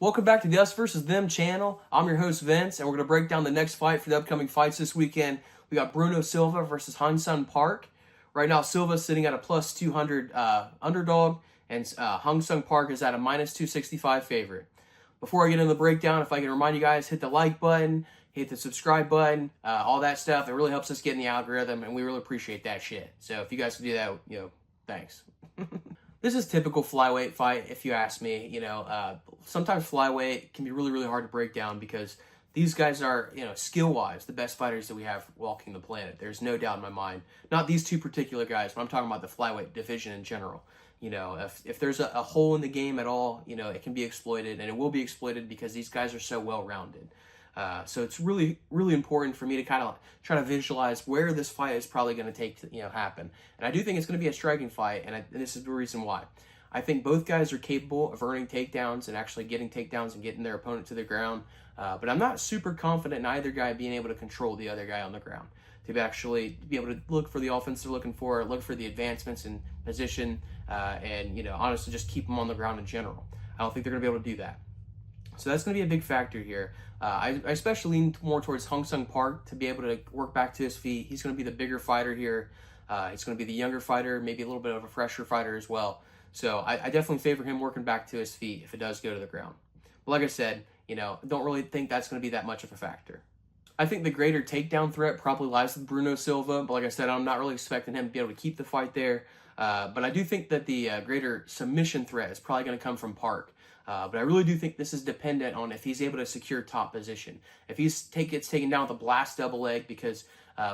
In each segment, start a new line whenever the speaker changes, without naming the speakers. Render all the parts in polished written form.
Welcome back to the Us versus Them channel. I'm your host Vince, and we're going to break down the next fight for the upcoming fights this weekend. We got Bruno Silva versus Hyun Park. Right now, Silva's sitting at a plus 200 underdog, and Hyun Park is at a minus 265 favorite. Before I get into the breakdown, if I can remind you guys, hit the like button, hit the subscribe button, all that stuff. It really helps us get in the algorithm, and we really appreciate that shit. So if you guys can do that, thanks. This is typical flyweight fight, if you ask me. Sometimes flyweight can be really, really hard to break down because these guys are, skill-wise, the best fighters that we have walking the planet. There's no doubt in my mind. Not these two particular guys, but I'm talking about the flyweight division in general. If there's a hole in the game at all, it can be exploited, and it will be exploited because these guys are so well-rounded. So it's really, really important for me to kind of try to visualize where this fight is probably going to take to, happen. And I do think it's going to be a striking fight, and this is the reason why. I think both guys are capable of earning takedowns and actually getting takedowns and getting their opponent to the ground. But I'm not super confident in either guy being able to control the other guy on the ground. To actually be able to look for the offense they're looking for, look for the advancements in position, and, honestly just keep them on the ground in general. I don't think they're going to be able to do that. So that's going to be a big factor here. I especially lean more towards Hyun Park to be able to work back to his feet. He's going to be the bigger fighter here. He's going to be the younger fighter, maybe a little bit of a fresher fighter as well. So I definitely favor him working back to his feet if it does go to the ground. But like I said, don't really think that's going to be that much of a factor. I think the greater takedown threat probably lies with Bruno Silva, but like I said, I'm not really expecting him to be able to keep the fight there. But I do think that the greater submission threat is probably going to come from Park. But I really do think this is dependent on if he's able to secure top position. If he gets taken down with a blast double leg because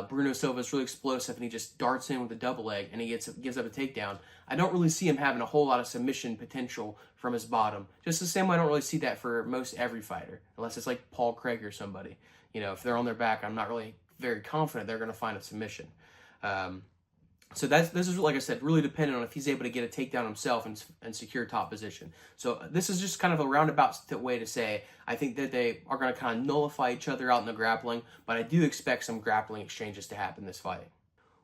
Bruno Silva is really explosive and he just darts in with a double leg and he gives up a takedown, I don't really see him having a whole lot of submission potential from his bottom. Just the same way I don't really see that for most every fighter, unless it's like Paul Craig or somebody. If they're on their back, I'm not really very confident they're going to find a submission. So this is, like I said, really dependent on if he's able to get a takedown himself and secure top position. So this is just kind of a roundabout way to say I think that they are going to kind of nullify each other out in the grappling, but I do expect some grappling exchanges to happen in this fight.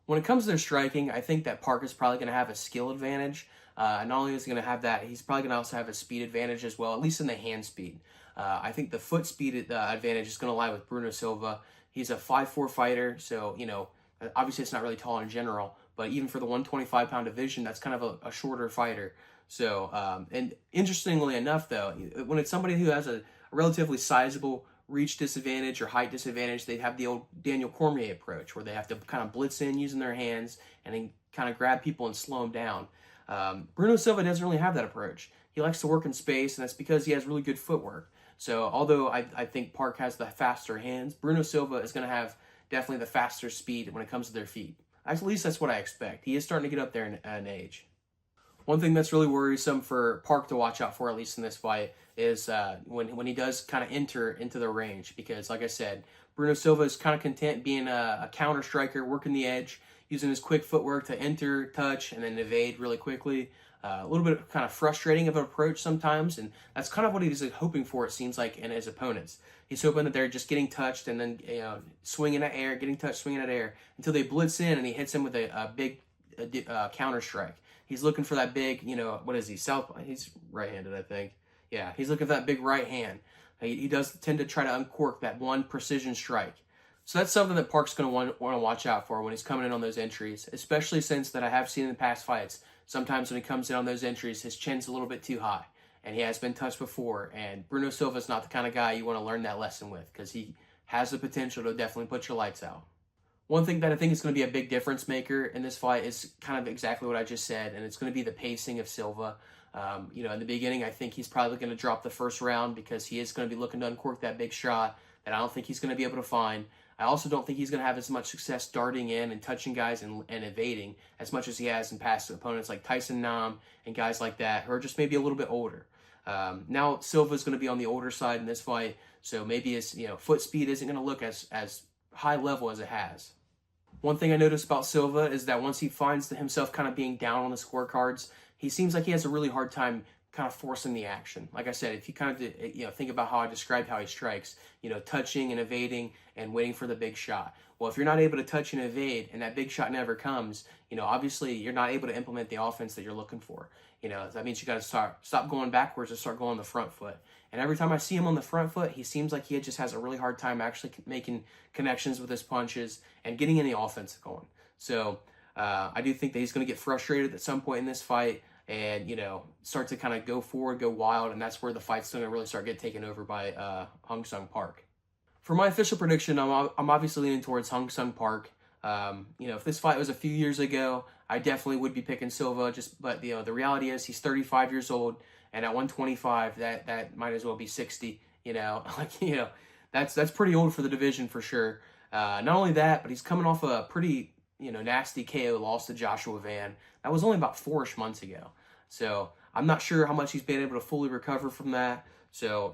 When it comes to their striking, I think that Park is probably going to have a skill advantage. Not only is he going to have that, he's probably going to also have a speed advantage as well, at least in the hand speed. I think the foot speed advantage is going to lie with Bruno Silva. He's a 5'4" fighter, so, obviously it's not really tall in general, but even for the 125-pound division, that's kind of a shorter fighter. So, and interestingly enough, though, when it's somebody who has a relatively sizable reach disadvantage or height disadvantage, they have the old Daniel Cormier approach, where they have to kind of blitz in using their hands and then kind of grab people and slow them down. Bruno Silva doesn't really have that approach. He likes to work in space, and that's because he has really good footwork. So, although I think Park has the faster hands, Bruno Silva is going to have definitely the faster speed when it comes to their feet. At least that's what I expect. He is starting to get up there in age. One thing that's really worrisome for Park to watch out for, at least in this fight, is when he does kind of enter into the range. Because, like I said, Bruno Silva is kind of content being a counter striker, working the edge, using his quick footwork to enter, touch, and then evade really quickly. A little bit of kind of frustrating of an approach sometimes, and that's kind of what he's hoping for, it seems like, in his opponents. He's hoping that they're just getting touched and then swinging at air, getting touched, swinging at air, until they blitz in and he hits him with a big counter strike. He's looking for that big, what is he, southpaw? He's right-handed, I think. Yeah, he's looking for that big right hand. He does tend to try to uncork that one precision strike. So that's something that Park's going to want to watch out for when he's coming in on those entries, especially since that I have seen in the past fights, sometimes when he comes in on those entries, his chin's a little bit too high, and he has been touched before, and Bruno Silva's not the kind of guy you want to learn that lesson with, because he has the potential to definitely put your lights out. One thing that I think is going to be a big difference maker in this fight is kind of exactly what I just said, and it's going to be the pacing of Silva. In the beginning, I think he's probably going to drop the first round because he is going to be looking to uncork that big shot that I don't think he's going to be able to find. I also don't think he's going to have as much success darting in and touching guys and evading as much as he has in past opponents like Tyson Nam and guys like that who are just maybe a little bit older. Now Silva's going to be on the older side in this fight, so maybe his foot speed isn't going to look as high level as it has. One thing I noticed about Silva is that once he finds himself kind of being down on the scorecards, he seems like he has a really hard time kind of forcing the action. Like I said, if you kind of think about how I described how he strikes, touching and evading and waiting for the big shot. Well, if you're not able to touch and evade and that big shot never comes, obviously you're not able to implement the offense that you're looking for. that means you got to stop going backwards and start going on the front foot. And every time I see him on the front foot, he seems like he just has a really hard time actually making connections with his punches and getting any offense going. So I do think that he's going to get frustrated at some point in this fight and, start to kind of go forward, go wild, and that's where the fight's going to really start getting taken over by Hung Sung Park. For my official prediction, I'm obviously leaning towards Hung Sung Park. If this fight was a few years ago, I definitely would be picking Silva. But the reality is he's 35 years old, and at 125, that might as well be 60. That's pretty old for the division for sure. Not only that, but he's coming off a pretty nasty KO loss to Joshua Van. That was only about 4-ish months ago. So I'm not sure how much he's been able to fully recover from that. So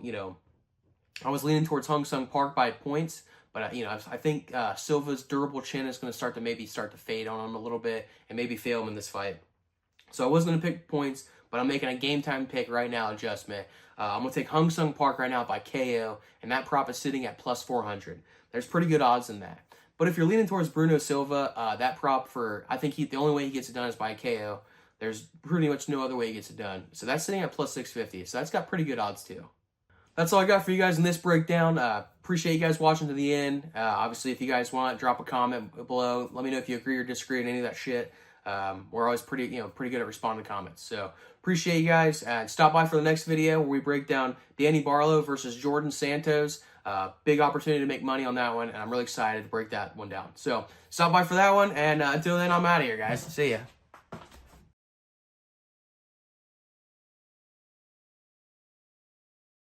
I was leaning towards Hung Sung Park by points. But, I think Silva's durable chin is going to start to fade on him a little bit and maybe fail him in this fight. So I was going to pick points, but I'm making a game time pick right now adjustment. I'm going to take Hung Sung Park right now by KO, and that prop is sitting at plus 400. There's pretty good odds in that. But if you're leaning towards Bruno Silva, that prop I think the only way he gets it done is by KO. There's pretty much no other way he gets it done. So that's sitting at plus 650. So that's got pretty good odds too. That's all I got for you guys in this breakdown. Appreciate you guys watching to the end. Obviously, if you guys want, drop a comment below. Let me know if you agree or disagree on any of that shit. We're always pretty good at responding to comments. So appreciate you guys. Stop by for the next video where we break down Danny Barlow versus Jordan Santos. Big opportunity to make money on that one, and I'm really excited to break that one down. So stop by for that one, and until then, I'm out of here, guys. See ya.